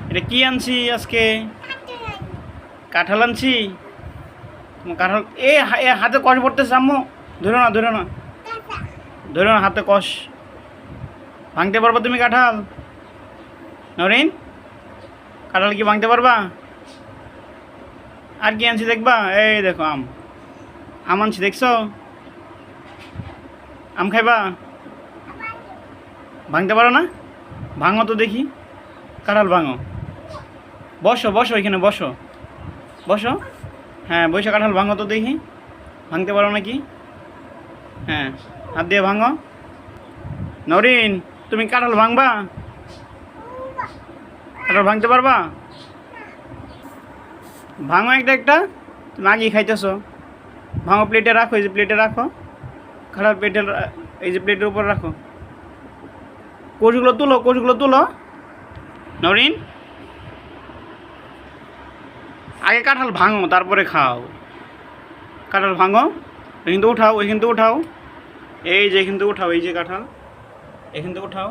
এটা কি আনছি আজকে? কাঁঠাল আনছি। কাঁঠাল এ হাতে কষ পড়তেছে আম্মু। ধরো না ধরো না ধরো না, হাতে কষ। ভাঙতে পারবা তুমি কাঁঠাল? নরিন, কাঁঠাল কি ভাঙতে পারবা? আর কি আনছি দেখবা? এই দেখো আম। আম আনছি, দেখছো? আম খাইবা? ভাঙতে পারো না? ভাঙো তো দেখি, কাঁঠাল ভাঙো। বসো বসো, এখানে বসো বসো। হ্যাঁ বসে কাঁঠাল ভাঙো তো দেখি, ভাঙতে পারো নাকি? হ্যাঁ, হাত দিয়ে ভাঙো। নরিন, তুমি কাঁঠাল ভাঙবা? কাঁঠাল ভাঙতে পারবা? ভাঙো একটা একটা, তুমি আগেই খাইতেছো। ভাঙো, প্লেটে রাখো, এই যে প্লেটে রাখো। কাঁঠাল প্লেটে, এই যে প্লেটের উপর রাখো। কোষগুলো তুলো, কোষগুলো তুলো। নরিন, আগে কাঁঠাল ভাঙো তারপরে খাও। কাঁঠাল ভাঙো, এখান থেকে উঠাও, এখান থেকে উঠাও। এই যে এখান থেকে উঠাও, এই যে কাঁঠাল এখান থেকে উঠাও।